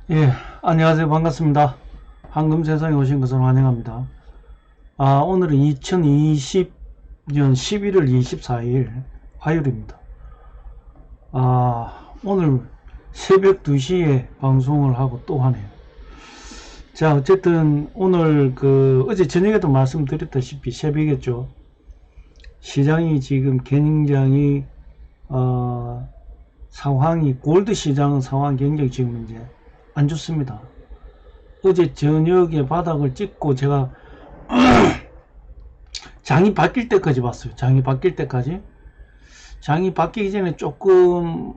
예, 안녕하세요. 반갑습니다. 황금세상에 오신 것을 환영합니다. 오늘은 2020년 11월 24일 화요일입니다. 오늘 새벽 2시에 방송을 하고 또 하네요. 자, 어쨌든 오늘 어제 저녁에도 말씀드렸다시피 새벽이었죠. 시장이 지금 굉장히, 골드 시장 상황 굉장히 지금 이제 안 좋습니다. 어제 저녁에 바닥을 찍고 제가 장이 바뀔 때까지 봤어요. 장이 바뀔 때까지. 장이 바뀌기 전에 조금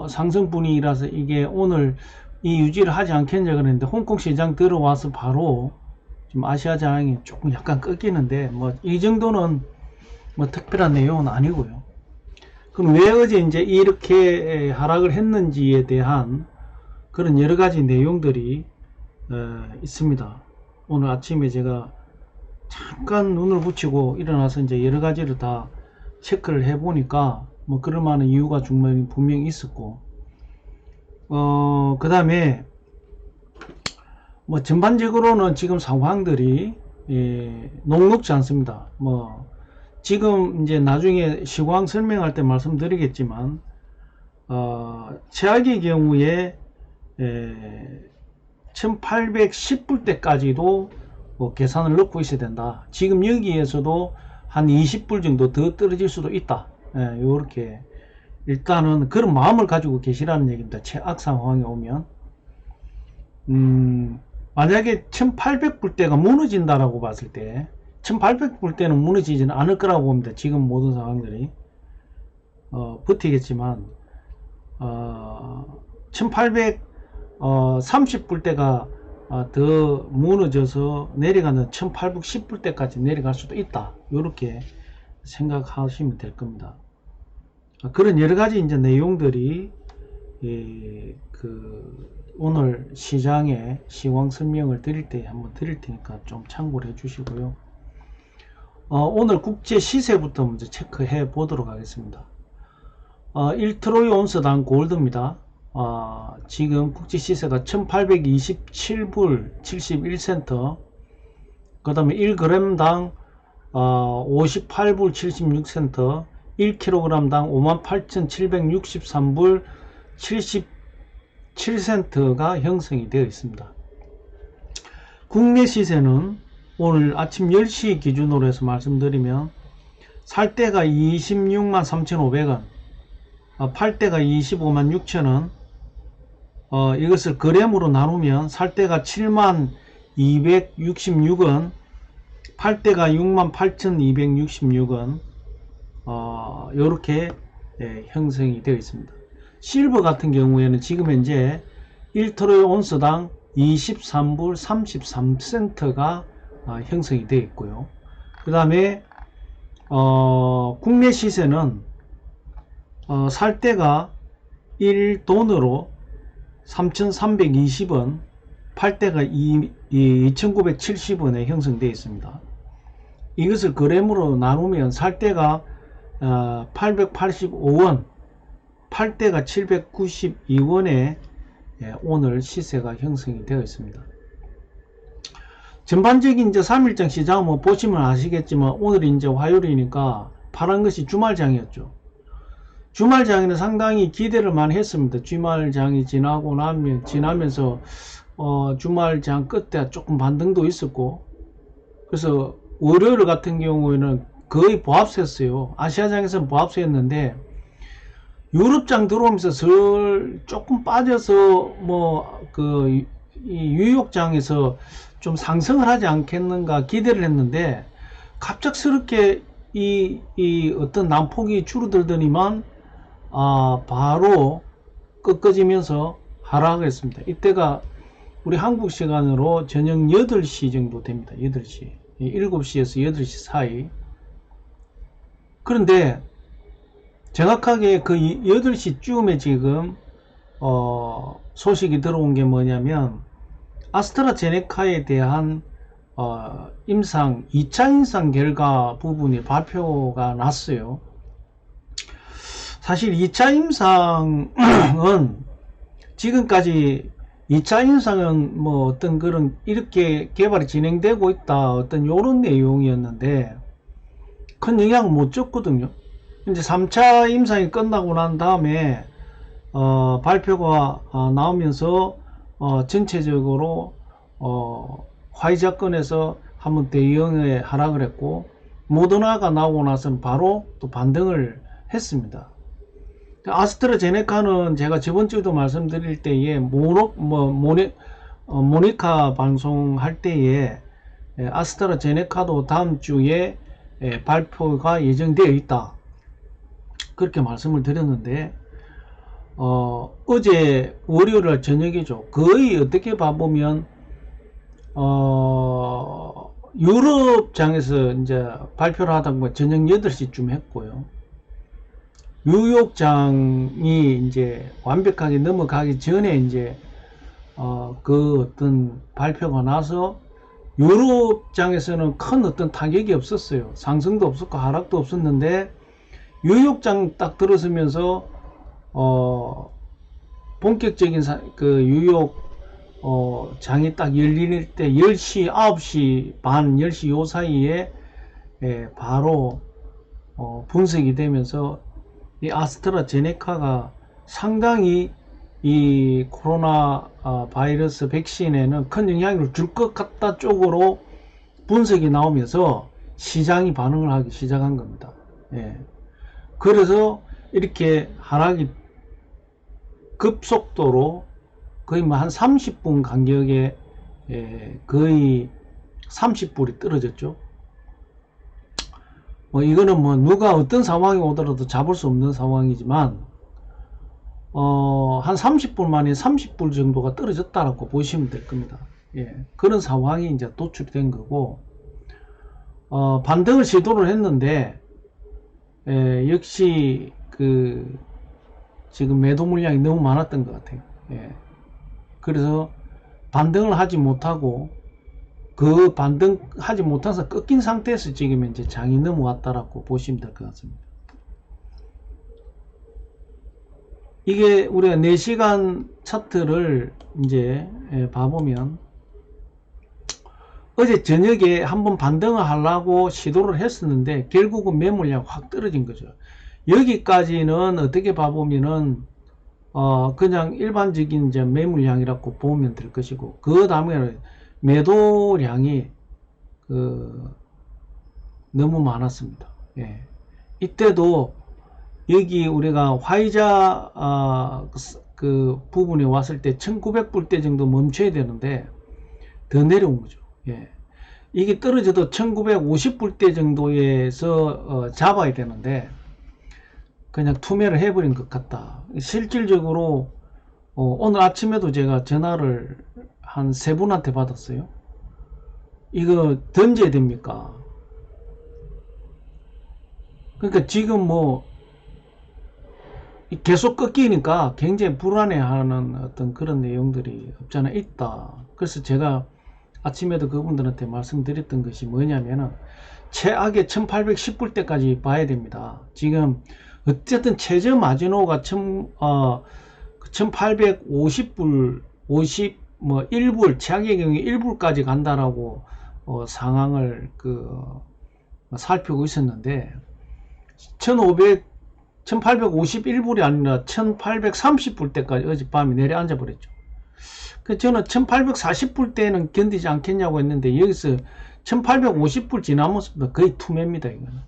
상승 분위기라서 이게 오늘 이 유지를 하지 않겠냐 그랬는데 홍콩 시장 들어와서 바로 좀 아시아장이 조금 약간 꺾이는데 뭐 이 정도는 뭐 특별한 내용은 아니고요. 그럼 왜 어제 이제 이렇게 하락을 했는지에 대한 그런 여러 가지 내용들이 있습니다. 오늘 아침에 제가 잠깐 눈을 붙이고 일어나서 이제 여러 가지를 다 체크를 해 보니까 뭐 그럴 만한 이유가 분명히 있었고, 그 다음에 뭐 전반적으로는 지금 상황들이 녹록지 않습니다. 뭐 지금 이제 나중에 시황 설명할 때 말씀드리겠지만, 최악의 경우에 1810불대까지도 뭐 계산을 넣고 있어야 된다. 지금 여기에서도 한 20불 정도 더 떨어질 수도 있다. 요렇게 일단은 그런 마음을 가지고 계시라는 얘기입니다. 최악 상황에 오면 만약에 1800불대가 무너진다라고 봤을 때 1800불대는 무너지지는 않을 거라고 봅니다. 지금 모든 상황들이 버티겠지만 1830불대가 더 무너져서 내려가는 1810불대까지 내려갈 수도 있다. 이렇게 생각하시면 될 겁니다. 그런 여러 가지 이제 내용들이 오늘 시장의 시황 설명을 드릴 때 한번 드릴 테니까 좀 참고를 해 주시고요. 오늘 국제 시세부터 먼저 체크해 보도록 하겠습니다. 1트로이 온스당 골드입니다. 지금 국제 시세가 1827불 71센트, 그 다음에 1g당 58불 76센트, 1kg당 58,763불 77센트가 형성이 되어 있습니다. 국내 시세는 오늘 아침 10시 기준으로 해서 말씀드리면 살 때가 26만 3,500원, 팔 때가 25만 6천원, 이것을 그램으로 나누면 살 때가 7만 266원, 팔 때가 6만 8,266원, 요렇게 형성이 되어 있습니다. 실버 같은 경우에는 지금 현재 1트로이 온스당 23불 33센트가 형성이 되어 있고요. 그 다음에 국내 시세는 살 때가 1돈으로 3,320원, 팔 때가 2,970원에 형성되어 있습니다. 이것을 그램으로 나누면 살 때가 885원, 팔 때가 792원에 오늘 시세가 형성이 되어 있습니다. 전반적인 이제 3일장 시장 뭐 보시면 아시겠지만 오늘 이제 화요일이니까 파란 것이 주말장이었죠. 주말장에는 상당히 기대를 많이 했습니다. 주말장이 지나면서 주말장 끝에 조금 반등도 있었고, 그래서 월요일 같은 경우에는 거의 보합세였어요. 아시아장에서는 보합세였는데 유럽장 들어오면서 조금 빠져서 이 뉴욕장에서 좀 상승을 하지 않겠는가 기대를 했는데 갑작스럽게 이 어떤 난폭이 줄어들더니만 바로 꺾어지면서 하락을 했습니다. 이때가 우리 한국 시간으로 저녁 8시 정도 됩니다. 8시. 7시에서 8시 사이. 그런데 정확하게 그 8시쯤에 지금 소식이 들어온 게 뭐냐면 아스트라제네카에 대한 2차 임상 결과 부분이 발표가 났어요. 사실 2차 임상은 지금까지 2차 인상은 뭐 어떤 그런 이렇게 개발이 진행되고 있다 어떤 요런 내용이었는데 큰 영향을 못 줬거든요. 이제 3차 임상이 끝나고 난 다음에 발표가 나오면서 전체적으로 화이자권에서 한번 대형의 하락을 했고 모더나가 나오고 나서는 바로 또 반등을 했습니다. 아스트라제네카는 제가 저번 주에도 말씀드릴 때에 모니카 방송할 때에 아스트라제네카도 다음 주에 발표가 예정되어 있다 그렇게 말씀을 드렸는데 어제 월요일 저녁이죠. 거의 어떻게 봐보면 유럽장에서 이제 발표를 하다 보면 저녁 8시쯤 했고요. 뉴욕장이 이제 완벽하게 넘어가기 전에 이제 그 어떤 발표가 나서 유럽장에서는 큰 어떤 타격이 없었어요. 상승도 없었고 하락도 없었는데 뉴욕장 딱 들어서면서 본격적인 그 뉴욕 장이 딱 열릴 때 10시 9시 반 10시 요 사이에 바로 분석이 되면서 이 아스트라제네카가 상당히 이 코로나 바이러스 백신에는 큰 영향을 줄 것 같다 쪽으로 분석이 나오면서 시장이 반응을 하기 시작한 겁니다. 그래서 이렇게 하락이 급속도로 거의 뭐 한 30분 간격에 거의 30불이 떨어졌죠. 뭐 이거는 뭐 누가 어떤 상황이 오더라도 잡을 수 없는 상황이지만 한 30분 만에 30불 정도가 떨어졌다라고 보시면 될 겁니다. 그런 상황이 이제 도출된 거고 반등을 시도를 했는데 역시 그 지금 매도 물량이 너무 많았던 것 같아요. 그래서 반등을 하지 못하고 그 반등하지 못해서 꺾인 상태에서 지금 이제 장이 넘어왔다라고 보시면 될 것 같습니다. 이게 우리가 4시간 차트를 이제 봐보면 어제 저녁에 한번 반등을 하려고 시도를 했었는데 결국은 매물량 확 떨어진 거죠. 여기까지는 어떻게 봐보면은 그냥 일반적인 이제 매물량이라고 보면 될 것이고 그 다음에 매도량이 너무 많았습니다. 이때도 여기 우리가 화이자 그 부분에 왔을 때 1900불대 정도 멈춰야 되는데 더 내려온 거죠. 이게 떨어져도 1950불대 정도에서 잡아야 되는데 그냥 투매를 해버린 것 같다. 실질적으로 오늘 아침에도 제가 전화를 한 3분한테 받았어요. 이거 던져야 됩니까? 그러니까 지금 뭐 계속 꺾이니까 굉장히 불안해하는 어떤 그런 내용들이 없잖아 있다. 그래서 제가 아침에도 그분들한테 말씀드렸던 것이 뭐냐면은 최악의 1810불대까지 봐야 됩니다. 지금 어쨌든 최저 마지노가 1850불 1불 최악의 경우에 1불까지 간다라고 상황을 살피고 있었는데 1851불이 아니라 1830불대까지 어젯밤에 내려앉아 버렸죠. 저는 1840불대는 견디지 않겠냐고 했는데 여기서 1850불 지나면서부터 거의 투매입니다. 이거는.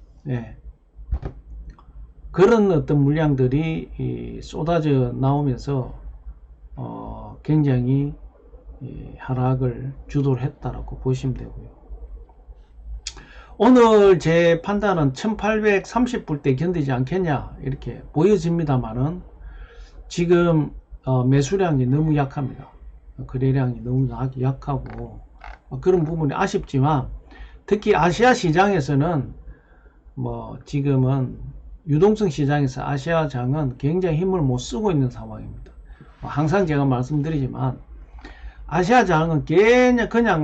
그런 어떤 물량들이 쏟아져 나오면서 굉장히 하락을 주도를 했다라고 보시면 되고요. 오늘 제 판단은 1830불대 견디지 않겠냐 이렇게 보여집니다만은 지금 매수량이 너무 약합니다. 거래량이 너무 약하고 그런 부분이 아쉽지만 특히 아시아 시장에서는 뭐 지금은 유동성 시장에서 아시아장은 굉장히 힘을 못 쓰고 있는 상황입니다. 항상 제가 말씀드리지만 아시아장은 그냥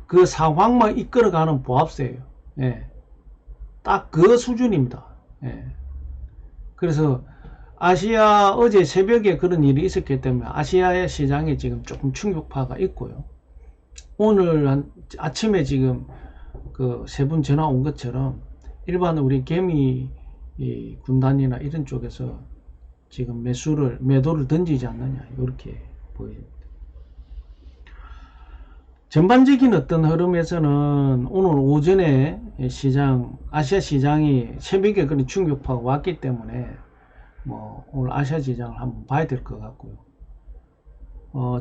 그 상황만 이끌어가는 보합세예요. 딱 그 수준입니다. 그래서 아시아 어제 새벽에 그런 일이 있었기 때문에 아시아의 시장에 지금 조금 충격파가 있고요. 오늘 아침에 지금 그 세 분 전화 온 것처럼 일반 우리 개미 군단이나 이런 쪽에서 지금 매도를 던지지 않느냐 이렇게 보입니다. 전반적인 어떤 흐름에서는 오늘 오전에 아시아 시장이 새벽에 그런 충격파가 왔기 때문에 뭐 오늘 아시아 시장을 한번 봐야 될 것 같고요.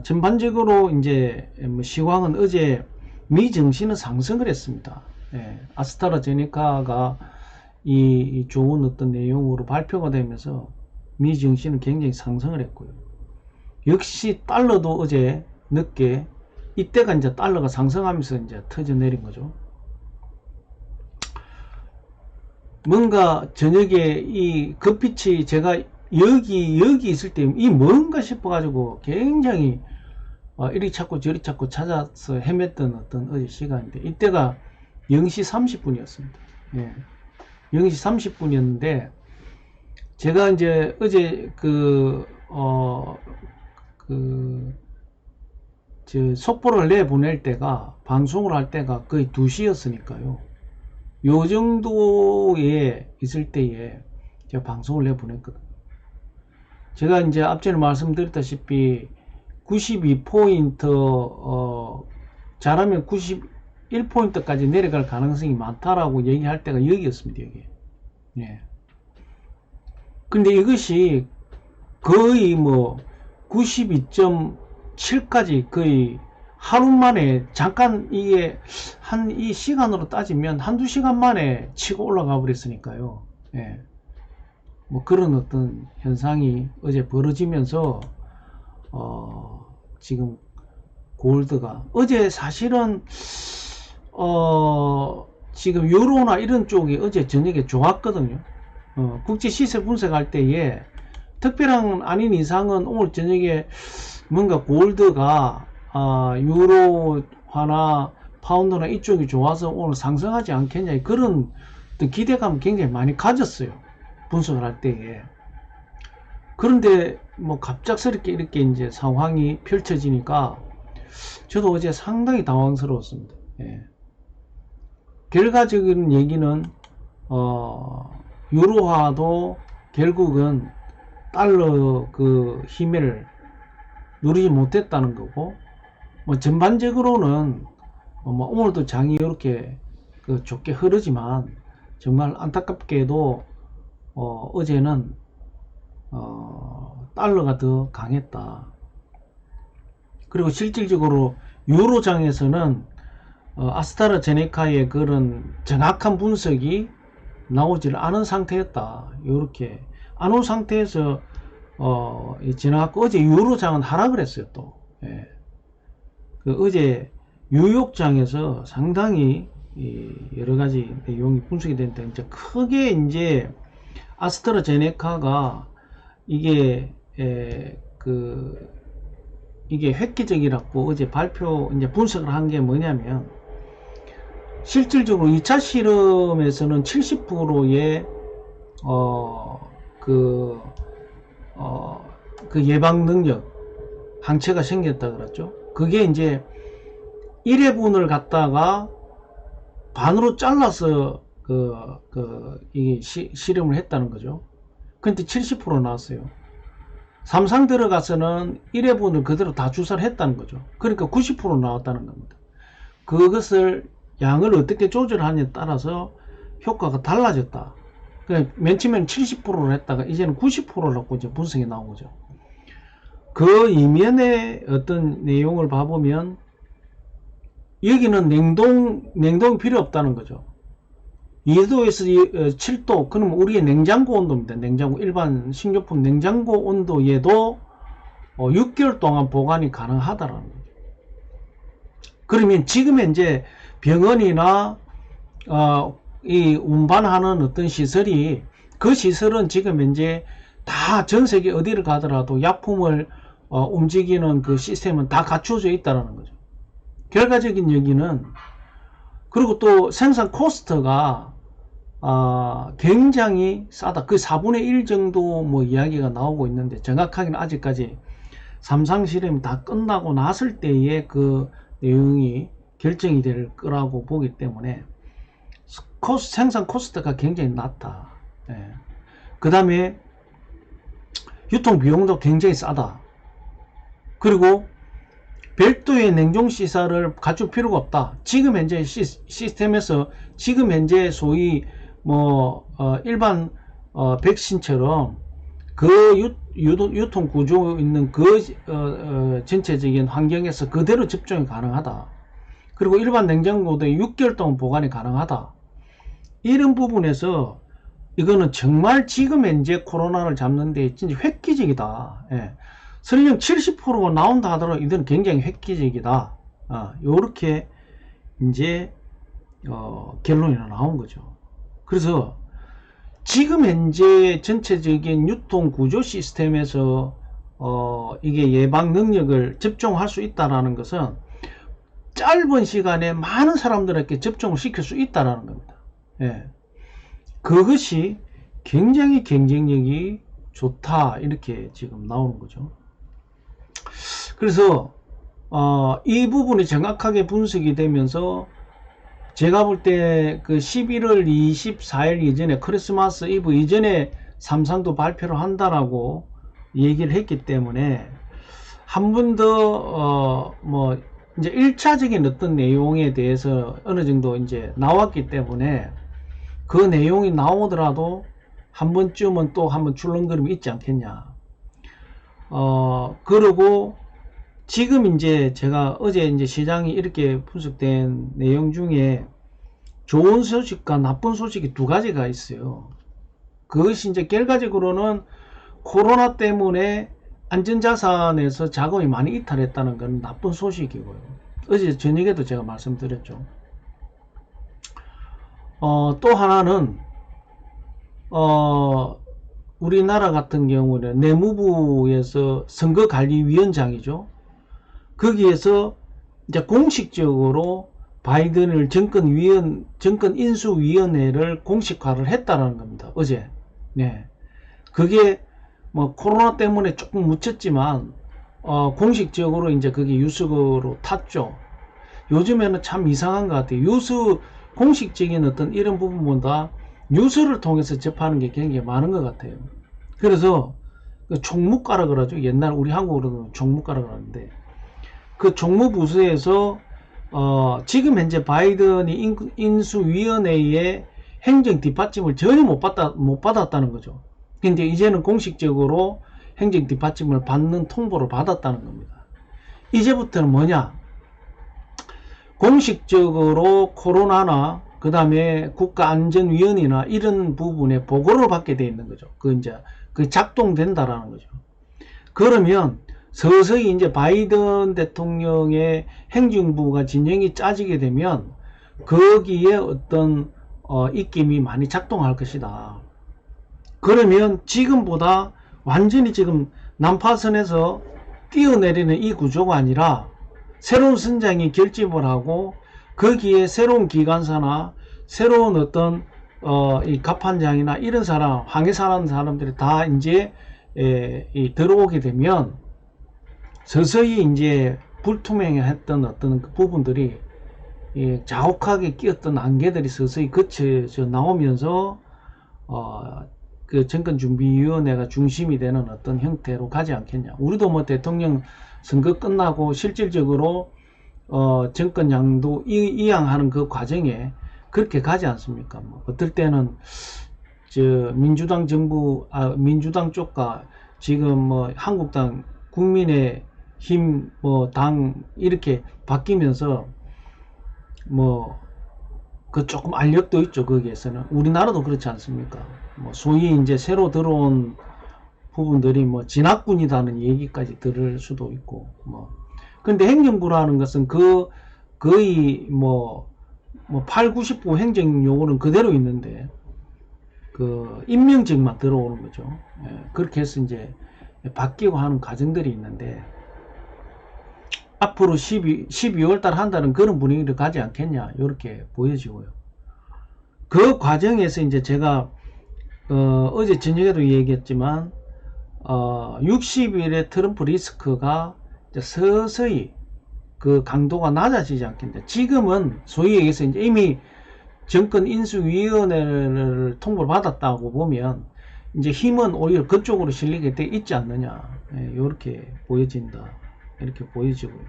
전반적으로 이제 뭐 시황은 어제 미 증시는 상승을 했습니다. 예, 아스트라제네카가 이 좋은 어떤 내용으로 발표가 되면서 미 증시는 굉장히 상승을 했고요. 역시 달러도 어제 늦게 이때가 이제 달러가 상승하면서 이제 터져 내린 거죠. 뭔가 저녁에 이 급빛이 제가 여기 있을 때 이 뭔가 싶어가지고 굉장히 이리 찾고 저리 찾고 찾아서 헤맸던 어떤 어제 시간인데 이때가 0시 30분이었습니다. 예. 0시 30분이었는데 제가 이제 어제 속보를 내보낼 때가 방송을 할 때가 거의 2시였으니까요. 요 정도에 있을 때에 제가 방송을 내보냈거든요. 제가 이제 앞전에 말씀드렸다시피 92포인트 잘하면 91포인트까지 내려갈 가능성이 많다라고 얘기할 때가 여기였습니다. 여기. 예. 근데 이것이 거의 뭐 92.7까지 거의 하루 만에 잠깐 이게 이 시간으로 따지면 한두 시간 만에 치고 올라가 버렸으니까요. 예. 뭐 그런 어떤 현상이 어제 벌어지면서 지금 골드가 어제 사실은 지금 유로나 이런 쪽이 어제 저녁에 좋았거든요. 국제 시세 분석할 때에 특별한 아닌 이상은 오늘 저녁에 뭔가 골드가 유로화나 파운드나 이쪽이 좋아서 오늘 상승하지 않겠냐 그런 기대감 굉장히 많이 가졌어요. 분석을 할 때에. 그런데 뭐 갑작스럽게 이렇게 이제 상황이 펼쳐지니까 저도 어제 상당히 당황스러웠습니다. 예. 결과적인 얘기는 유로화도 결국은 달러 그 힘을 누리지 못했다는 거고, 뭐 전반적으로는 뭐 오늘도 장이 이렇게 좋게 흐르지만 정말 안타깝게도 어제는 달러가 더 강했다. 그리고 실질적으로 유로장에서는 아스트라제네카의 그런 정확한 분석이 나오질 않은 상태였다. 이렇게 안 온 상태에서 지나갔고 어제 유로장은 하락을 했어요. 또 예. 어제 뉴욕장에서 상당히 여러 가지 내용이 분석이 되는데 이제 크게 이제 아스트라제네카가 이게 이게 획기적이라고 어제 이제 분석을 한 게 뭐냐면 실질적으로 2차 실험에서는 70%의 그 예방 능력 항체가 생겼다 그랬죠. 그게 이제 1회분을 갖다가 반으로 잘라서 이게 실험을 했다는 거죠. 근데 70% 나왔어요. 3상 들어가서는 1회분을 그대로 다 주사를 했다는 거죠. 그러니까 90% 나왔다는 겁니다. 그것을 양을 어떻게 조절하냐에 따라서 효과가 달라졌다. 그러니까 맨 처음에는 70%를 했다가 이제는 90%라고 이제 분석이 나온 거죠. 그 이면의 어떤 내용을 봐보면 여기는 냉동이 필요 없다는 거죠. 2도에서 7도, 그러면 우리의 냉장고 온도입니다. 냉장고, 일반 식료품 냉장고 온도에도 6개월 동안 보관이 가능하다라는 거죠. 그러면 지금 이제 병원이나 이 운반하는 어떤 시설이 그 시설은 지금 이제 다 전 세계 어디를 가더라도 약품을 움직이는 그 시스템은 다 갖춰져 있다는 거죠. 결과적인 얘기는 그리고 또 생산 코스트가 굉장히 싸다. 그 4분의 1 정도 뭐 이야기가 나오고 있는데 정확하게는 아직까지 삼상 실험이 다 끝나고 났을 때에 그 내용이 결정이 될 거라고 보기 때문에 생산 코스트가 굉장히 낮다. 예. 그 다음에 유통 비용도 굉장히 싸다. 그리고 별도의 냉동시설을 갖출 필요가 없다. 지금 현재 시스템에서 지금 현재 소위 일반 백신처럼 그 유통 구조 있는 그 전체적인 환경에서 그대로 접종이 가능하다. 그리고 일반 냉장고도 6개월 동안 보관이 가능하다. 이런 부분에서 이거는 정말 지금 현재 코로나를 잡는 데 진짜 획기적이다. 예. 설령 70%가 나온다 하더라도 이건 굉장히 획기적이다. 요렇게 이제 결론이 나온 거죠. 그래서 지금 현재 전체적인 유통 구조 시스템에서 이게 예방 능력을 접종할 수 있다라는 것은 짧은 시간에 많은 사람들에게 접종을 시킬 수 있다라는 겁니다. 예. 그것이 굉장히 경쟁력이 좋다 이렇게 지금 나오는 거죠. 그래서 이 부분이 정확하게 분석이 되면서 제가 볼 때 그 11월 24일 이전에 크리스마스 이브 이전에 삼성도 발표를 한다라고 얘기를 했기 때문에 한 번 더 이제 1차적인 어떤 내용에 대해서 어느 정도 이제 나왔기 때문에 그 내용이 나오더라도 한 번쯤은 또 한번 출렁거림이 있지 않겠냐. 그리고 지금 이제 제가 어제 이제 시장이 이렇게 분석된 내용 중에 좋은 소식과 나쁜 소식이 두 가지가 있어요. 그것이 이제 결과적으로는 코로나 때문에 안전자산에서 자금이 많이 이탈했다는 건 나쁜 소식이고요. 어제 저녁에도 제가 말씀드렸죠. 또 하나는 우리나라 같은 경우는 내무부에서 선거관리위원장이죠. 거기에서 이제 공식적으로 바이든을 정권 인수위원회를 공식화를 했다라는 겁니다. 어제. 네. 그게 뭐 코로나 때문에 조금 묻혔지만 공식적으로 이제 그게 뉴스로 탔죠. 요즘에는 참 이상한 것 같아요. 공식적인 어떤 이런 부분보다 뉴스를 통해서 접하는 게 굉장히 많은 것 같아요. 그래서 그 총무과라 그러죠. 옛날 우리 한국으로는 총무과라 그러는데 그 총무부서에서 지금 현재 바이든이 인수위원회의 행정 뒷받침을 전혀 못 받았다는 거죠. 근데 이제는 공식적으로 행정 뒷받침을 받는 통보를 받았다는 겁니다. 이제부터는 뭐냐? 공식적으로 코로나나 그 다음에 국가안전위원회나 이런 부분에 보고를 받게 돼 있는 거죠. 그 작동된다라는 거죠. 그러면 서서히 이제 바이든 대통령의 행정부가 진영이 짜지게 되면 거기에 어떤 입김이 많이 작동할 것이다. 그러면 지금보다 완전히 지금 난파선에서 뛰어내리는 이 구조가 아니라 새로운 선장이 결집을 하고 거기에 새로운 기관사나 새로운 어떤 이 갑판장이나 이런 사람, 항해사라는 사람들이 다 이제 들어오게 되면 서서히 이제 불투명했던 어떤 그 부분들이 자욱하게 끼었던 안개들이 서서히 거쳐져 나오면서 그 정권준비위원회가 중심이 되는 어떤 형태로 가지 않겠냐. 우리도 뭐 대통령 선거 끝나고 실질적으로 정권 양도 이양하는 그 과정에 그렇게 가지 않습니까? 뭐 어떨 때는 민주당 정부, 민주당 쪽과 지금 뭐 한국당, 국민의힘 당 이렇게 바뀌면서 그 조금 알력도 있죠. 거기에서는 우리나라도 그렇지 않습니까? 소위 이제 새로 들어온 부분들이 진학군이라는 얘기까지 들을 수도 있고 근데 행정부라는 것은 거의 8, 90% 행정 요구는 그대로 있는데 그 임명직만 들어오는 거죠. 그렇게 해서 이제 바뀌고 하는 과정들이 있는데 앞으로 12월 달 한다는 그런 분위기를 가지 않겠냐 이렇게 보여지고요. 그 과정에서 이제 제가 어제 저녁에도 얘기했지만 60일의 트럼프 리스크가 이제 서서히 그 강도가 낮아지지 않겠냐. 지금은 소위 얘기해서 이제 이미 정권 인수위원회를 통보를 받았다고 보면 이제 힘은 오히려 그쪽으로 실리게 돼 있지 않느냐. 이렇게 보여진다. 이렇게 보여지고요.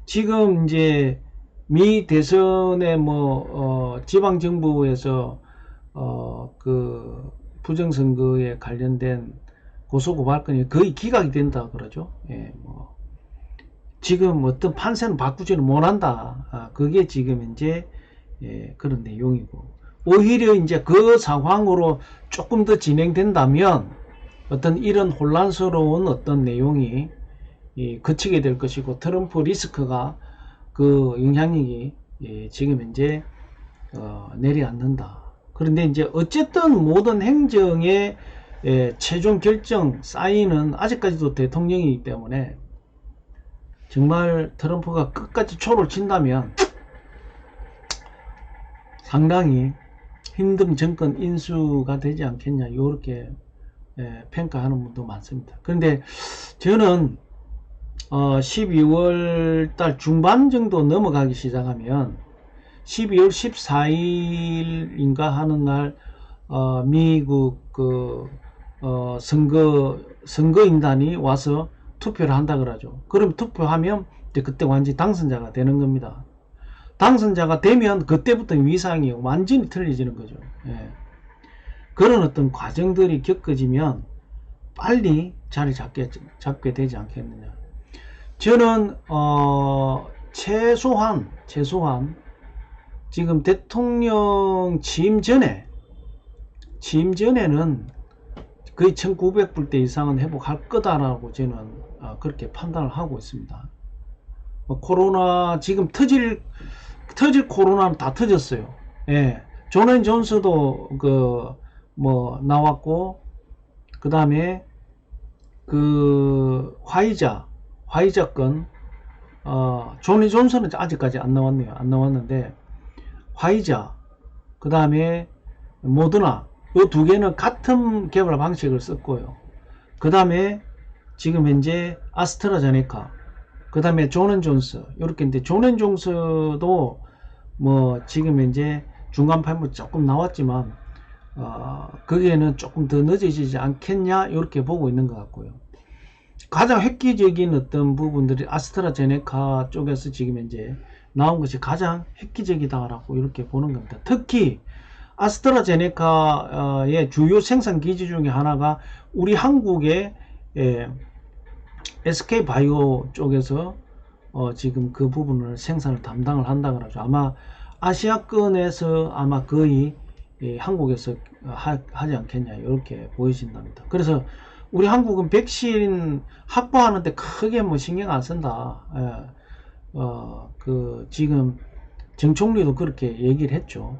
지금 이제 미 대선의 지방 정부에서 그 부정선거에 관련된 고소고발건이 거의 기각이 된다 그러죠. 지금 어떤 판세는 바꾸지는 못한다. 그게 지금 이제 그런 내용이고, 오히려 이제 그 상황으로 조금 더 진행된다면 어떤 이런 혼란스러운 어떤 내용이 그치게 될 것이고, 트럼프 리스크가 그 영향력이 지금 이제 내려앉는다. 그런데 이제 어쨌든 모든 행정의 최종 결정 사인은 아직까지도 대통령이기 때문에 정말 트럼프가 끝까지 초를 친다면 상당히 힘든 정권 인수가 되지 않겠냐, 이렇게 평가하는 분도 많습니다. 그런데 저는 12월 달 중반 정도 넘어가기 시작하면 12월 14일인가 하는 날 미국 선거인단이 와서 투표를 한다 그러죠. 그럼 투표하면 이제 그때 완전히 당선자가 되는 겁니다. 당선자가 되면 그때부터 위상이 완전히 틀려지는 거죠. 그런 어떤 과정들이 겪어지면 빨리 자리 잡게 되지 않겠느냐. 저는 최소한 지금 대통령 취임 전에는 거의 1900불대 이상은 회복할 거다라고 저는 그렇게 판단을 하고 있습니다. 코로나 지금 터질 코로나는 다 터졌어요. 존 존스도 나왔고, 그 다음에 그 화이자건 존 존슨은 아직까지 안 나왔네요. 안 나왔는데 화이자, 그 다음에 모더나, 이 두 개는 같은 개발 방식을 썼고요. 그 다음에 지금 현재 아스트라제네카, 그 다음에 존 존스, 이렇게인데 존 존스도 지금 현재 중간 발물 조금 나왔지만 거기에는 조금 더 늦어지지 않겠냐, 이렇게 보고 있는 것 같고요. 가장 획기적인 어떤 부분들이 아스트라제네카 쪽에서 지금 현재 나온 것이 가장 획기적이다라고 이렇게 보는 겁니다. 특히 아스트라제네카의 주요 생산 기지 중에 하나가 우리 한국의 SK바이오 쪽에서 지금 그 부분을 생산을 담당을 한다 그러죠. 아마 아시아권에서 아마 거의 한국에서 하지 않겠냐, 이렇게 보여진답니다. 그래서 우리 한국은 백신 확보하는데 크게 신경 안 쓴다. 지금 정 총리도 그렇게 얘기를 했죠.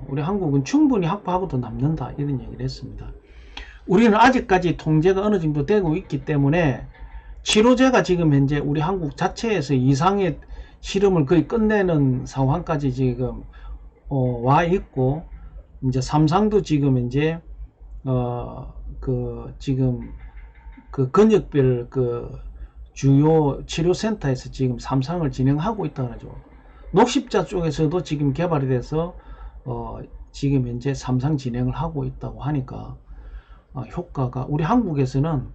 우리 한국은 충분히 확보하고도 남는다, 이런 얘기를 했습니다. 우리는 아직까지 통제가 어느 정도 되고 있기 때문에 치료제가 지금 현재 우리 한국 자체에서 이상의 실험을 거의 끝내는 상황까지 지금 와 있고, 이제 삼상도 지금 현재 지금 근역별 주요 치료센터에서 지금 삼상을 진행하고 있다 그러죠. 녹십자 쪽에서도 지금 개발이 돼서 지금 현재 삼상 진행을 하고 있다고 하니까 효과가, 우리 한국에서는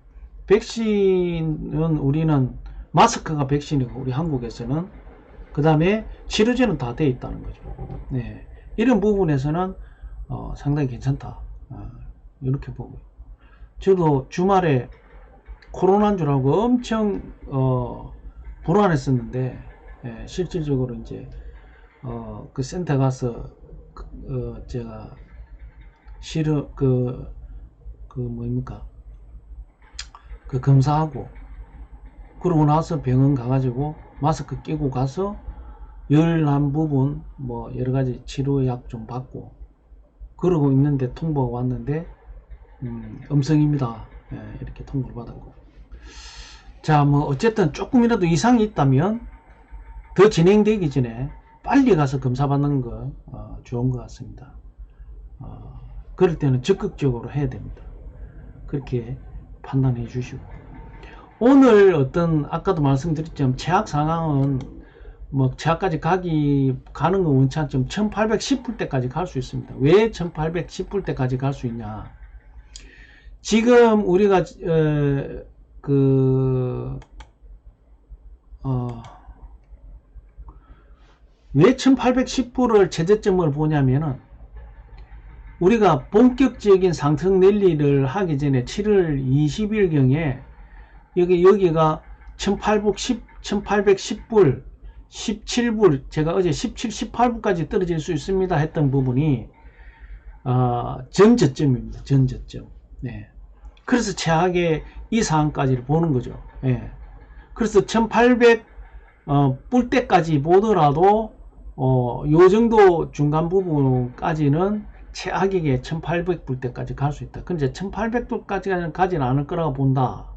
백신은 우리는 마스크가 백신이고, 우리 한국에서는 그 다음에 치료제는 다 되어 있다는 거죠. 이런 부분에서는 상당히 괜찮다, 이렇게 보고요. 저도 주말에 코로나인 줄 알고 엄청 불안했었는데, 실질적으로 이제 그 센터 가서 제가 실험 검사하고, 그러고 나서 병원 가가지고 마스크 끼고 가서 열난 부분 여러가지 치료약 좀 받고 그러고 있는데 통보가 왔는데 음성입니다, 이렇게 통보를 받았고. 자, 어쨌든 조금이라도 이상이 있다면 더 진행되기 전에 빨리 가서 검사 받는 거 좋은 것 같습니다. 그럴 때는 적극적으로 해야 됩니다. 그렇게 판단해 주시고, 오늘 아까도 말씀드렸지만 최악 상황은 뭐 최악까지 가는 건 원치 않지만 1810불 때까지 갈 수 있습니다. 왜 1810불 때까지 갈 수 있냐? 지금 우리가 왜 1810불을 최저점을 보냐면은, 우리가 본격적인 상승 랠리를 하기 전에 7월 20일경에 여기가 1810불 17불, 제가 어제 17, 18불까지 떨어질 수 있습니다 했던 부분이 전저점입니다. 전저점. 네. 그래서 최악의 이 상황까지를 보는 거죠. 네. 그래서 1800불 때까지 보더라도 요 정도 중간 부분까지는 최악에게 1800불 때까지 갈 수 있다. 근데 1800불까지는 가지는 않을 거라고 본다.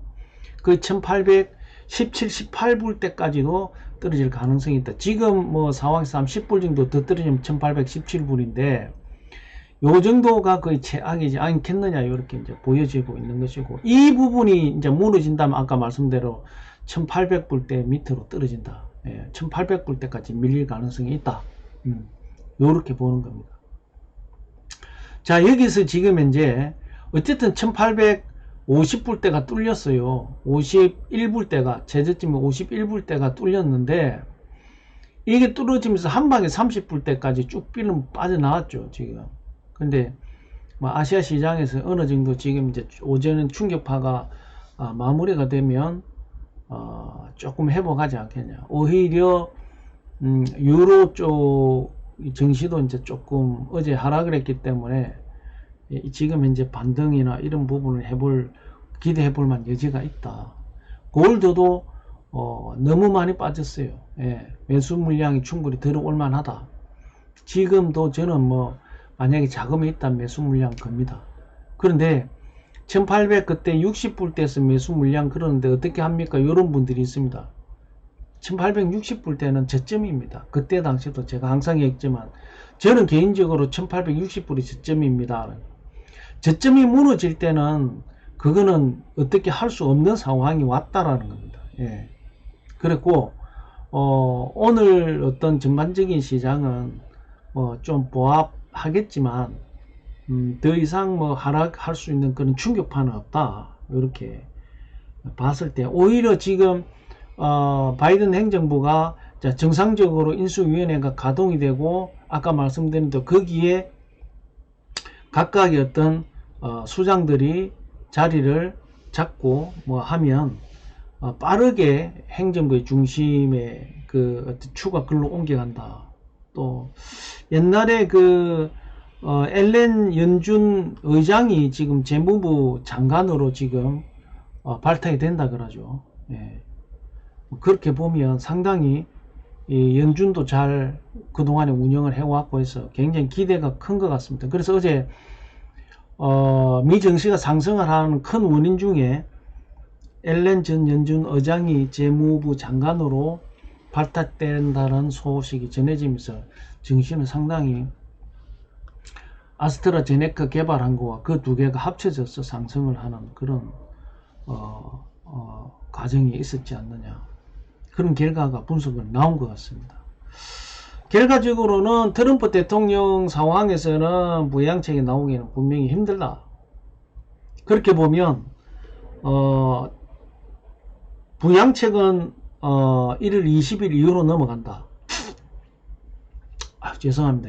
그 1817, 18불 때까지도 떨어질 가능성이 있다. 지금 뭐 상황에서 한 10불 정도 더 떨어지면 1817불인데, 요 정도가 거의 최악이지 않겠느냐, 이렇게 이제 보여지고 있는 것이고, 이 부분이 이제 무너진다면 아까 말씀대로 1800불 때 밑으로 떨어진다. 예, 1800불 때까지 밀릴 가능성이 있다. 요렇게 보는 겁니다. 자, 여기서 지금 현재 어쨌든 1850불 때가 뚫렸어요. 51불 때가, 제저점이 51불 때가 뚫렸는데, 이게 뚫어지면서 한 방에 30불 때까지 쭉 빠져나왔죠, 지금. 근데 뭐 아시아 시장에서 어느 정도 지금 이제 오전은 충격파가 마무리가 되면 조금 회복하지 않겠냐. 오히려 유로 쪽 증시도 이제 조금 어제 하락을 했기 때문에 지금 현재 반등이나 이런 부분을 기대해 볼 만한 여지가 있다. 골드도 너무 많이 빠졌어요. 예, 매수 물량이 충분히 들어올 만하다. 지금도 저는 뭐 만약에 자금이 있다면 매수 물량 겁니다. 그런데 1800 그때 60불 때서 매수 물량 그러는데 어떻게 합니까? 이런 분들이 있습니다. 1860불 때는 저점입니다. 그때 당시도 제가 항상 얘기했지만, 저는 개인적으로 1860불이 저점입니다. 저점이 무너질 때는 그거는 어떻게 할 수 없는 상황이 왔다라는 겁니다. 예. 그랬고 오늘 어떤 전반적인 시장은 좀 보합하겠지만 더 이상 뭐 하락할 수 있는 그런 충격파는 없다. 이렇게 봤을 때 오히려 지금 바이든 행정부가 정상적으로 인수위원회가 가동이 되고, 아까 말씀드린 대로 거기에 각각의 어떤 수장들이 자리를 잡고 뭐 하면 빠르게 행정부의 중심에 그 어떤 추가 글로 옮겨간다. 또 옛날에 엘렌 연준 의장이 지금 재무부 장관으로 지금 발탁이 된다 그러죠. 예. 그렇게 보면 상당히 이 연준도 잘 그동안에 운영을 해왔고 해서 굉장히 기대가 큰 것 같습니다. 그래서 어제 미 증시가 상승을 하는 큰 원인 중에 엘렌 전 연준 의장이 재무부 장관으로 발탁된다는 소식이 전해지면서 증시는 상당히 아스트라제네카 개발한 거와 그 두 개가 합쳐져서 상승을 하는 그런 과정이 있었지 않느냐, 그런 결과가 분석은 나온 것 같습니다. 결과적으로는 트럼프 대통령 상황에서는 부양책이 나오기는 분명히 힘들다. 그렇게 보면 부양책은 1월 20일 이후로 넘어간다. 죄송합니다.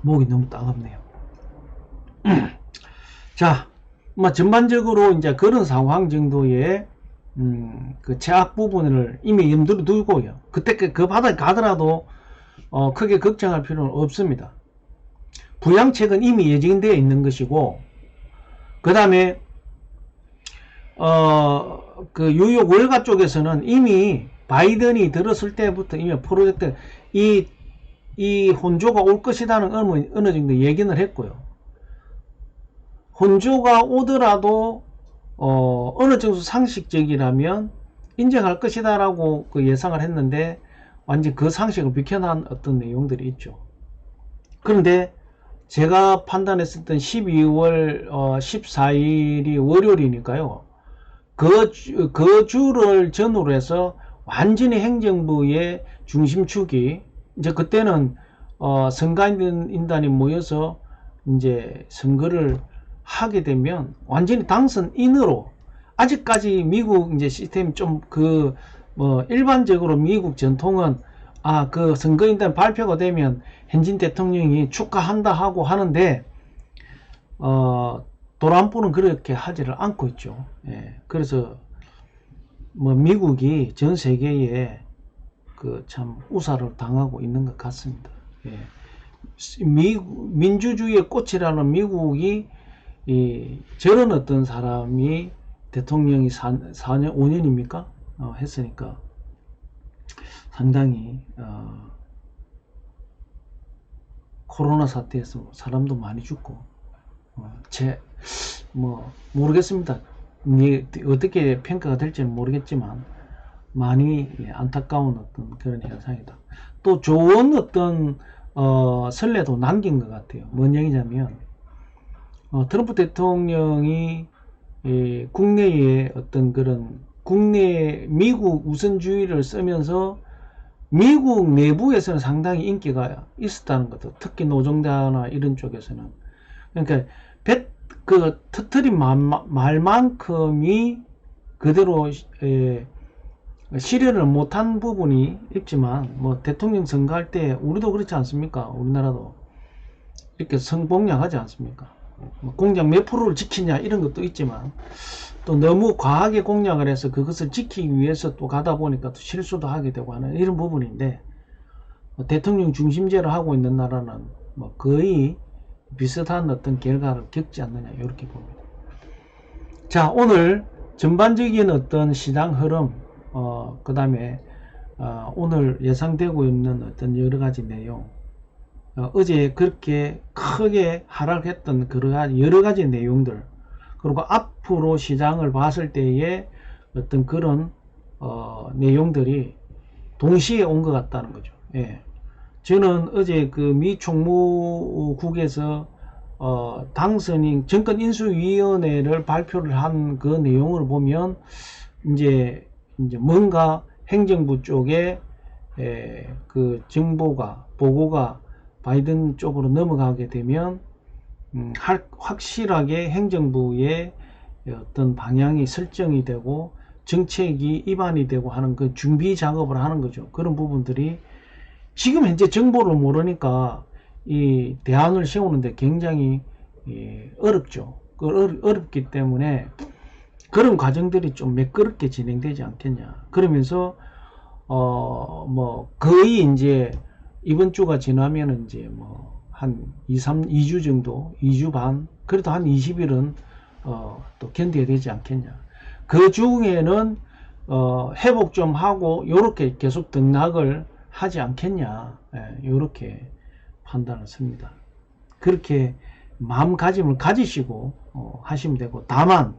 목이 너무 따갑네요. 자, 뭐 전반적으로 이제 그런 상황 정도의 그 제약 부분을 이미 염두를 두고요. 그때 그 바닥에 가더라도 크게 걱정할 필요는 없습니다. 부양책은 이미 예정되어 있는 것이고, 그 다음에 그 뉴욕 월가 쪽에서는 이미 바이든이 들었을 때부터 이미 프로젝트 이 혼조가 올 것이라는 어느 정도 얘기는 했고요. 혼조가 오더라도 어느 정도 상식적이라면 인정할 것이다라고 그 예상을 했는데 완전 그 상식을 비켜난 어떤 내용들이 있죠. 그런데 제가 판단했을 때 12월 14일이 월요일이니까요. 그 주를 전후로 해서 완전히 행정부의 중심축이 이제 그때는 선거인단이 모여서 이제 선거를 하게 되면 완전히 당선인으로 아직까지 미국 이제 시스템이 좀 일반적으로 미국 전통은 그 선거인단 발표가 되면 현진 대통령이 축하한다 하고 하는데 트럼프는 그렇게 하지를 않고 있죠. 예, 그래서 미국이 전 세계에 참 우사를 당하고 있는 것 같습니다. 예. 민주주의의 꽃이라는 미국이 저런 어떤 사람이 대통령이 4년 5년입니까? 했으니까 상당히 코로나 사태에서 사람도 많이 죽고 모르겠습니다. 어떻게 평가가 될지는 모르겠지만 많이 안타까운 어떤 그런 현상이다. 또 좋은 어떤 선례도 남긴 것 같아요. 뭔 얘기냐면 트럼프 대통령이 국내에 어떤 그런 국내 미국 우선주의를 쓰면서 미국 내부에서는 상당히 인기가 있었다는 것도, 특히 노동자나 이런 쪽에서는. 그러니까 터트린 말만큼이 그대로 실현을 못한 부분이 있지만 대통령 선거할 때 우리도 그렇지 않습니까? 우리나라도 이렇게 성공략하지 않습니까? 공약 몇 프로를 지키냐 이런 것도 있지만 또 너무 과하게 공약을 해서 그것을 지키기 위해서 또 가다 보니까 또 실수도 하게 되고 하는 이런 부분인데, 대통령 중심제를 하고 있는 나라는 거의 비슷한 어떤 결과를 겪지 않느냐 이렇게 봅니다. 자, 오늘 전반적인 어떤 시장 흐름, 그 다음에 오늘 예상되고 있는 어떤 여러가지 내용, 어제 그렇게 크게 하락했던 그러한 여러가지 내용들, 그리고 앞으로 시장을 봤을 때의 어떤 그런 내용들이 동시에 온 것 같다는 거죠. 예. 저는 어제 그 미 총무국에서 당선인 정권인수위원회를 발표를 한 그 내용을 보면 이제 뭔가 행정부 쪽에 그 정보가 보고가 바이든 쪽으로 넘어가게 되면 확실하게 행정부의 어떤 방향이 설정이 되고 정책이 입안이 되고 하는 그 준비 작업을 하는 거죠. 그런 부분들이 지금 현재 정보를 모르니까 이 대안을 세우는데 굉장히 어렵죠. 어렵기 때문에 그런 과정들이 좀 매끄럽게 진행되지 않겠냐. 그러면서 거의 이제 이번 주가 지나면은 이제 한 2주 정도, 2주 반, 그래도 한 20일은 또 견뎌야 되지 않겠냐. 그 중에는 회복 좀 하고 요렇게 계속 등락을 하지 않겠냐. 요렇게 판단을 씁니다. 그렇게 마음가짐을 가지시고 하시면 되고, 다만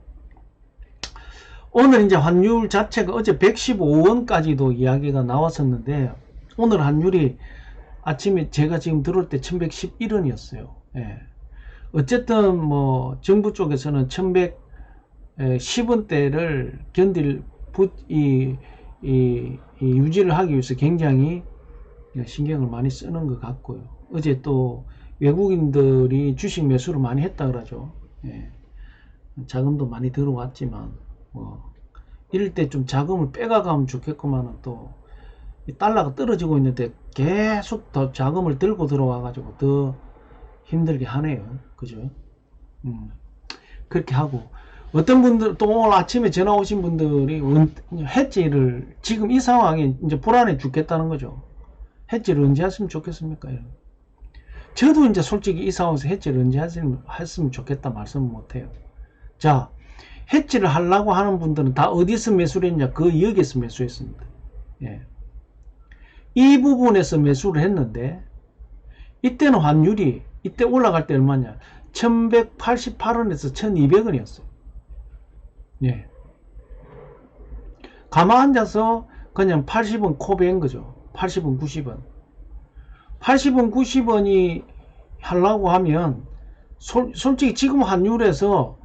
오늘 이제 환율 자체가 어제 115원까지도 이야기가 나왔었는데 오늘 환율이 아침에 제가 지금 들어올 때 1111원이었어요. 예. 어쨌든 정부 쪽에서는 1110원대를 유지를 하기 위해서 굉장히 신경을 많이 쓰는 것 같고요. 어제 또 외국인들이 주식 매수를 많이 했다 그러죠. 예. 자금도 많이 들어왔지만 이럴 때 좀 자금을 빼가가면 좋겠구만은 또 달러가 떨어지고 있는데 계속 더 자금을 들고 들어와 가지고 더 힘들게 하네요. 그죠? 그렇게 하고, 어떤 분들 또 오늘 아침에 전화 오신 분들이 해지를 지금 이 상황에 이제 불안해 죽겠다는 거죠. 해지를 언제 했으면 좋겠습니까? 저도 이제 솔직히 이 상황에서 해지를 언제 했으면 좋겠다 말씀을 못해요. 자, 해지를 하려고 하는 분들은 다 어디서 매수를 했냐? 그 여기에서 매수했습니다. 예. 이 부분에서 매수를 했는데 이때는 환율이 이때 올라갈 때 얼마냐? 1188원에서 1200원이었어요. 예. 가만 앉아서 그냥 80원 코베인 거죠. 80원, 90원. 80원, 90원이 하려고 하면 솔직히 지금 환율에서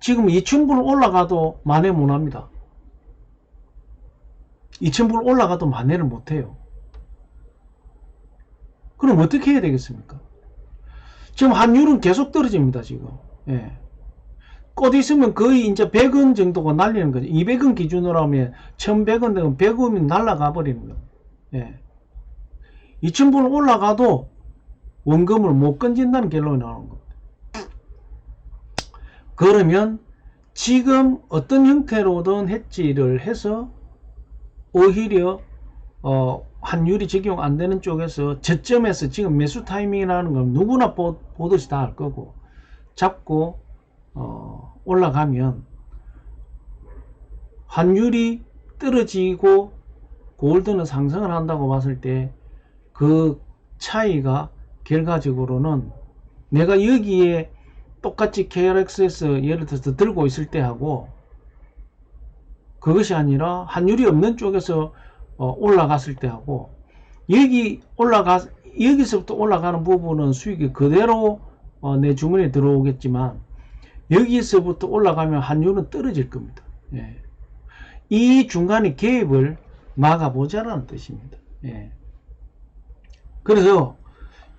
지금 2,000불 올라가도 만회 못합니다. 2,000불 올라가도 만회를 못해요. 그럼 어떻게 해야 되겠습니까? 지금 환율은 계속 떨어집니다. 지금. 예. 꽃 있으면 거의 이제 100원 정도가 날리는 거죠. 200원 기준으로 하면 1100원 되면 100원이 날아가 버리는 거예요. 예. 2,000불 올라가도 원금을 못 건진다는 결론이 나오는 겁니다. 그러면 지금 어떤 형태로든 해지를 해서 오히려 환율이 적용 안 되는 쪽에서 저점에서 지금 매수 타이밍이라는 건 누구나 보듯이 다 알 거고 잡고 올라가면 환율이 떨어지고 골드는 상승을 한다고 봤을 때 그 차이가 결과적으로는 내가 여기에 똑같이 KRX에서 예를 들어서 들고 있을 때 하고 그것이 아니라 환율이 없는 쪽에서 올라갔을 때 하고 여기서부터 올라가는 부분은 수익이 그대로 내 주머니에 들어오겠지만 여기서부터 올라가면 환율은 떨어질 겁니다. 예. 이 중간에 개입을 막아보자라는 뜻입니다. 예. 그래서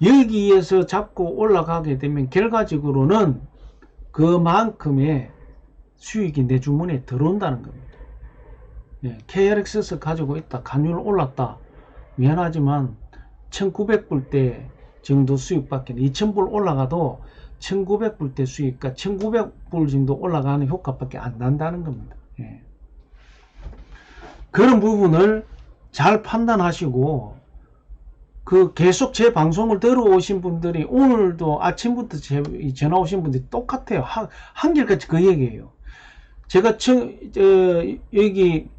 여기에서 잡고 올라가게 되면 결과적으로는 그만큼의 수익이 내 주머니에 들어온다는 겁니다. 예. KRX에서 가지고 있다. 환율 올랐다. 미안하지만 1900불대 정도 수익밖에 2000불 올라가도 1900불대 수익과 1900불 정도 올라가는 효과밖에 안 난다는 겁니다. 예. 그런 부분을 잘 판단하시고 계속 제 방송을 들어오신 분들이 오늘도 아침부터 전화 오신 분들이 똑같아요. 한결같이 그 얘기예요. 제가 여기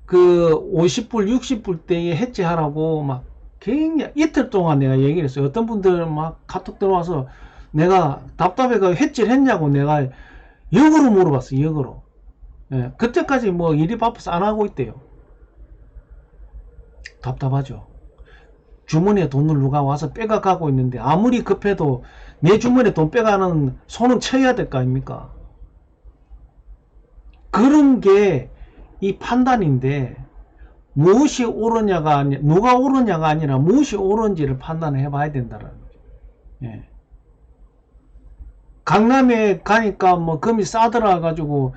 50불 60불 대에 해지하라고 막 굉장히 이틀 동안 내가 얘기를 했어요. 어떤 분들 막 카톡 들어와서 내가 답답해가 해지를 했냐고 내가 역으로 물어봤어요. 역으로. 예, 그때까지 뭐 일이 바빠서 안 하고 있대요. 답답하죠. 주머니에 돈을 누가 와서 빼가가고 있는데 아무리 급해도 내 주머니에 돈 빼가는 손은 쳐야 될 거 아닙니까? 그런 게 이 판단인데 무엇이 옳으냐가 아니라 누가 옳으냐가 아니라 무엇이 옳은지를 판단해 봐야 된다는 거죠. 예. 강남에 가니까 뭐 금이 싸더라 가지고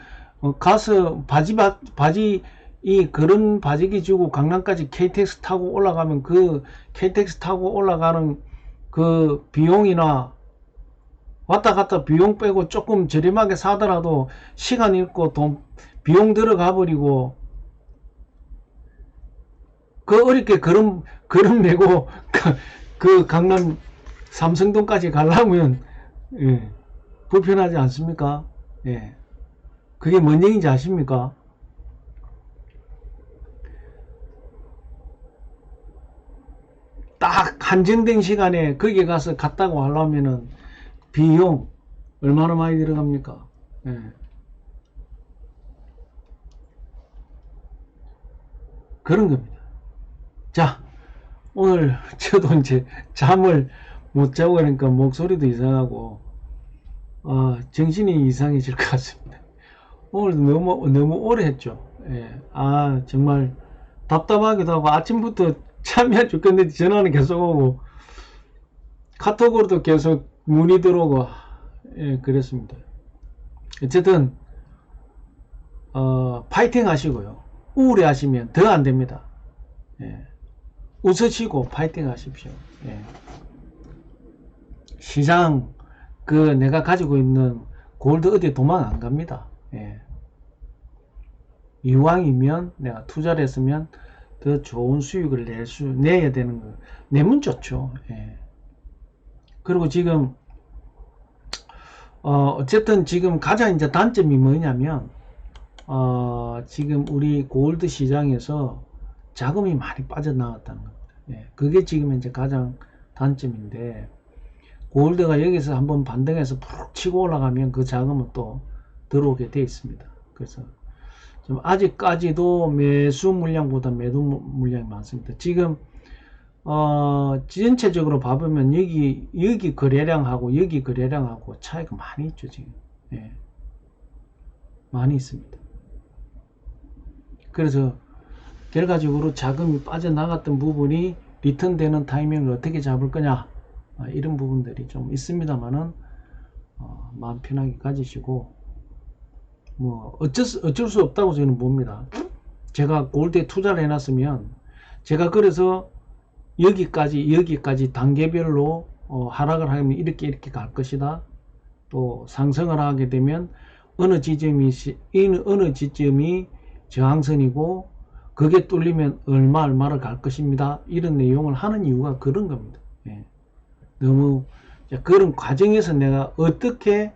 가서 바지 그런 바지기 주고 강남까지 KTX 타고 올라가면 그 KTX 타고 올라가는 그 비용이나 왔다 갔다 비용 빼고 조금 저렴하게 사더라도 시간 잃고 비용 들어가 버리고 어렵게 걸음 내고 그 강남 삼성동까지 가려면 예, 불편하지 않습니까? 예. 그게 뭔 얘기인지 아십니까? 딱 한정된 시간에 거기 가서 갔다고 하려면은 비용 얼마나 많이 들어갑니까? 예. 그런 겁니다. 자, 오늘 저도 이제 잠을 못 자고 그러니까 목소리도 이상하고 정신이 이상해질 것 같습니다. 오늘 너무 오래 했죠. 예. 정말 답답하기도 하고 아침부터 잠이 안 죽겠는데 전화는 계속 오고 카톡으로도 계속 문의 들어오고 예, 그랬습니다. 어쨌든 파이팅 하시고요. 우울해 하시면 더 안 됩니다. 예. 웃으시고 파이팅 하십시오. 예. 시장 내가 가지고 있는 골드 어디 도망 안 갑니다. 예. 이왕이면 내가 투자를 했으면 더 좋은 수익을 내야 되는 거 내면 좋죠. 예. 그리고 지금 어쨌든 지금 가장 이제 단점이 뭐냐면 지금 우리 골드 시장에서 자금이 많이 빠져나갔다는 겁니다. 예. 그게 지금 이제 가장 단점인데 골드가 여기서 한번 반등해서 푹 치고 올라가면 그 자금은 또 들어오게 되어 있습니다. 그래서 좀 아직까지도 매수 물량보다 매도 물량이 많습니다. 지금 전체적으로 봐보면 여기 거래량하고 여기 거래량하고 차이가 많이 있죠. 지금 예, 많이 있습니다. 그래서 결과적으로 자금이 빠져나갔던 부분이 리턴되는 타이밍을 어떻게 잡을 거냐, 이런 부분들이 좀 있습니다만은 마음 편하게 가지시고, 뭐 어쩔 수 없다고 저는 봅니다. 제가 골드에 투자를 해놨으면, 제가 그래서 여기까지 단계별로 하락을 하면 이렇게 갈 것이다, 또 상승을 하게 되면 어느 지점이 저항선이고 그게 뚫리면 얼마를 갈 것입니다, 이런 내용을 하는 이유가 그런 겁니다. 예. 너무 그런 과정에서 내가 어떻게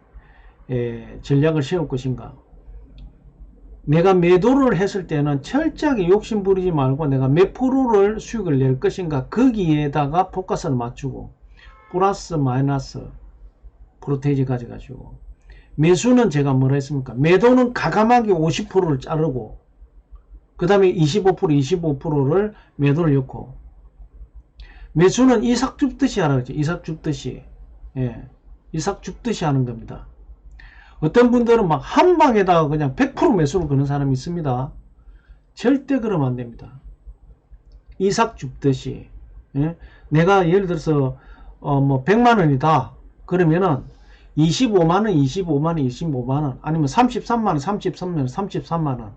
전략을 세울 것인가, 내가 매도를 했을 때는 철저하게 욕심 부리지 말고 내가 몇 프로를 수익을 낼 것인가, 거기에다가 포커스를 맞추고 플러스 마이너스 프로테이지 가져가지고, 매수는 제가 뭐라 했습니까? 매도는 가감하게 50%를 자르고 그 다음에 25%를 매도를 넣고, 매수는 이삭 줍듯이 하라 그랬죠. 이삭 줍듯이. 예. 이삭 줍듯이 하는 겁니다. 어떤 분들은 막 한 방에다가 그냥 100% 매수를 거는 사람이 있습니다. 절대 그러면 안 됩니다. 이삭 줍듯이. 예? 내가 예를 들어서 뭐 100만 원이다. 그러면은 25만 원, 아니면 33만 원, 33만 원.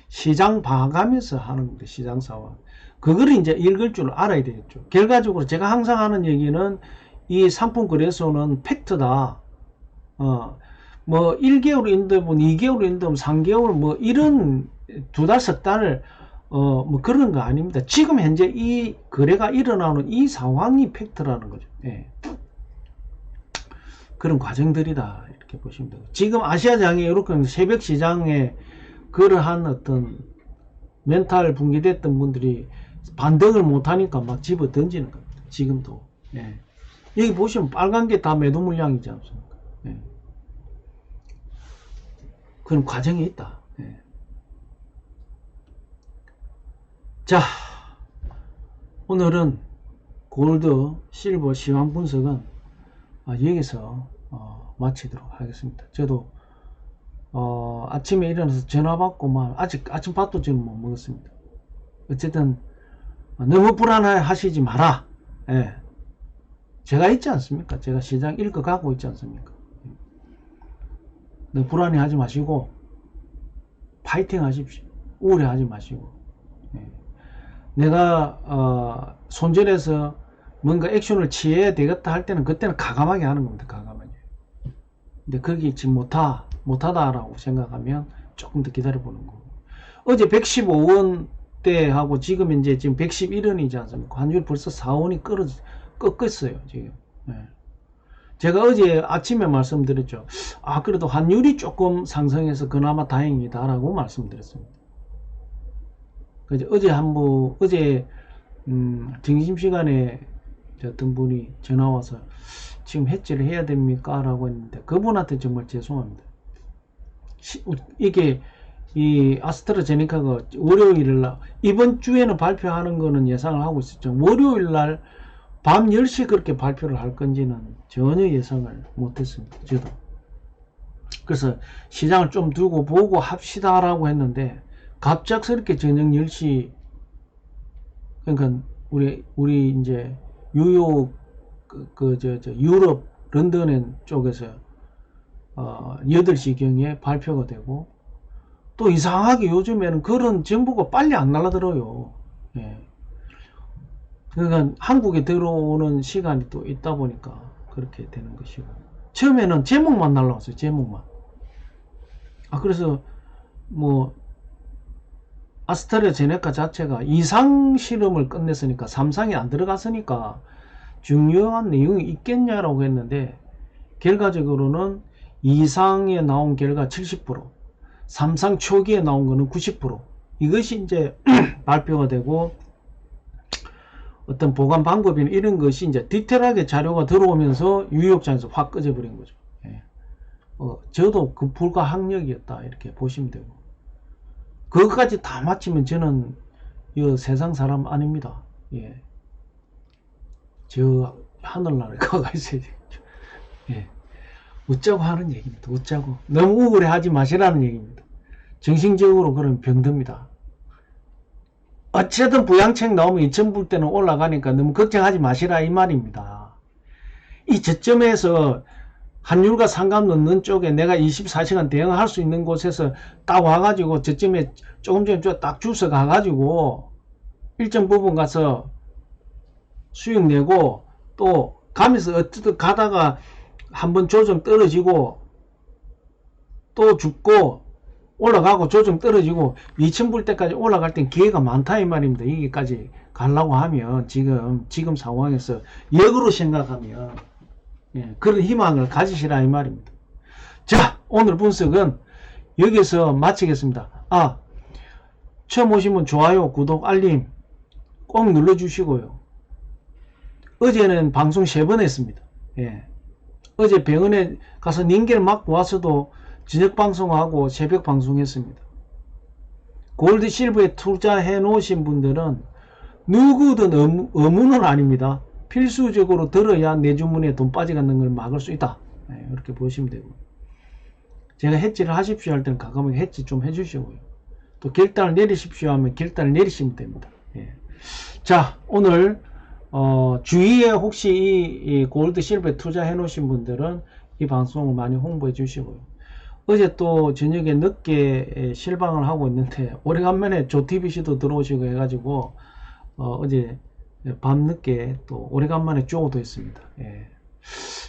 시장 봐가면서 하는 겁니다. 시장 상황. 그거를 이제 읽을 줄 알아야 되겠죠. 결과적으로 제가 항상 하는 얘기는, 이 상품 거래소는 팩트다. 뭐 1개월 인도면 2개월 인도면 3개월 뭐 이런 두 달 석 달 뭐 그런 거 아닙니다. 지금 현재 이 거래가 일어나는 이 상황이 팩트라는 거죠. 예. 그런 과정들이다, 이렇게 보시면 되고, 지금 아시아장에 이렇게 새벽 시장에 그러한 어떤 멘탈 붕괴됐던 분들이 반등을 못하니까 막 집어 던지는 겁니다. 지금도. 예. 여기 보시면 빨간 게 다 매도 물량이지 않습니까? 예. 그런 과정이 있다. 예. 자, 오늘은 골드, 실버, 시황 분석은 여기서 마치도록 하겠습니다. 저도 아침에 일어나서 전화 받고 막 아직 아침밥도 저는 못 먹었습니다. 어쨌든 너무 불안해 하시지 마라. 예. 제가 있지 않습니까? 제가 시장 읽어가고 있지 않습니까? 너무 불안해 하지 마시고 파이팅 하십시오. 우울해하지 마시고. 예. 내가 손절해서 뭔가 액션을 취해야 되겠다 할 때는, 그때는 가감하게 하는 겁니다. 가감하게. 근데 거기 지금 못하다라고 생각하면 조금 더 기다려보는 거고. 어제 115원 하고 지금 이제 지금 111원이지 않습니까? 환율 벌써 4원이 꺾었어요, 지금. 예. 제가 어제 아침에 말씀드렸죠. 그래도 환율이 조금 상승해서 그나마 다행이다라고 말씀드렸습니다. 어제 점심시간에 어떤 분이 전화와서 지금 해지를 해야 됩니까? 라고 했는데, 그분한테 정말 죄송합니다. 이게 이 아스트라제네카가 월요일날, 이번 주에는 발표하는 거는 예상을 하고 있었죠. 월요일날 밤 10시 그렇게 발표를 할 건지는 전혀 예상을 못했습니다. 저도. 그래서 시장을 좀 두고 보고 합시다 라고 했는데, 갑작스럽게 저녁 10시, 그러니까 우리 이제 뉴욕 유럽 런던 쪽에서 8시경에 발표가 되고, 또 이상하게 요즘에는 그런 정보가 빨리 안 날아들어요. 예. 그러니까 한국에 들어오는 시간이 또 있다 보니까 그렇게 되는 것이고, 처음에는 제목만 날라왔어요. 제목만. 그래서 뭐 아스트라제네카 자체가 2상 실험을 끝냈으니까 3상이 안 들어갔으니까 중요한 내용이 있겠냐라고 했는데, 결과적으로는 2상에 나온 결과 70%, 3상 초기에 나온 거는 90%, 이것이 이제 발표가 되고, 어떤 보관 방법이나 이런 것이 이제 디테일하게 자료가 들어오면서 유역장에서 확 꺼져버린 거죠. 예. 저도 그 불가항력이었다, 이렇게 보시면 되고. 그것까지 다 마치면 저는 이 세상 사람 아닙니다. 예. 저 하늘나라에 가가 있어야 되겠죠. 예. 웃자고 하는 얘기입니다. 웃자고. 너무 우울해 하지 마시라는 얘기입니다. 정신적으로 그러면 병듭니다. 어쨌든 부양책 나오면 2000불대는 올라가니까 너무 걱정하지 마시라 이 말입니다. 이 저점에서 환율과 상관 넣는 쪽에 내가 24시간 대응할 수 있는 곳에서 딱 와가지고 저점에 조금 전에 딱 주워 가가지고 일정 부분 가서 수익 내고 또 가면서 어쨌든 가다가 한번 조정 떨어지고 또 죽고 올라가고 조정 떨어지고 2000불 때까지 올라갈 땐 기회가 많다 이 말입니다. 여기까지 가려고 하면 지금 상황에서 역으로 생각하면 예, 그런 희망을 가지시라 이 말입니다. 자, 오늘 분석은 여기서 마치겠습니다. 처음 오시면 좋아요, 구독, 알림 꼭 눌러주시고요. 어제는 방송 3번 했습니다. 예. 어제 병원에 가서 닌겔 맞고 와서도 저녁 방송하고 새벽 방송했습니다. 골드 실버에 투자해 놓으신 분들은 누구든 의무는 아닙니다. 필수적으로 들어야 내 주머니에 돈 빠져가는 걸 막을 수 있다. 네, 이렇게 보시면 되고, 제가 해지를 하십시오 할 때는 가끔은 해지 좀 해주시고요. 또 결단을 내리십시오 하면 결단을 내리시면 됩니다. 예. 자, 오늘 주위에 혹시 이 골드 실버에 투자해 놓으신 분들은 이 방송을 많이 홍보해 주시고요. 어제 또 저녁에 늦게 실방을 하고 있는데 오래간만에 조TBC도 들어오시고 해가지고 어제 밤늦게 또 오래간만에 쪼도 했습니다. 예.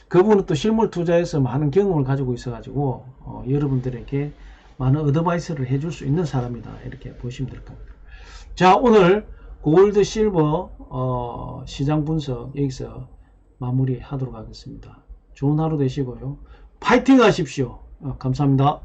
그분은 또 실물 투자에서 많은 경험을 가지고 있어가지고 여러분들에게 많은 어드바이스를 해줄 수 있는 사람이다 이렇게 보시면 될 겁니다. 자, 오늘 골드 실버 시장 분석 여기서 마무리 하도록 하겠습니다. 좋은 하루 되시고요. 파이팅 하십시오. 감사합니다.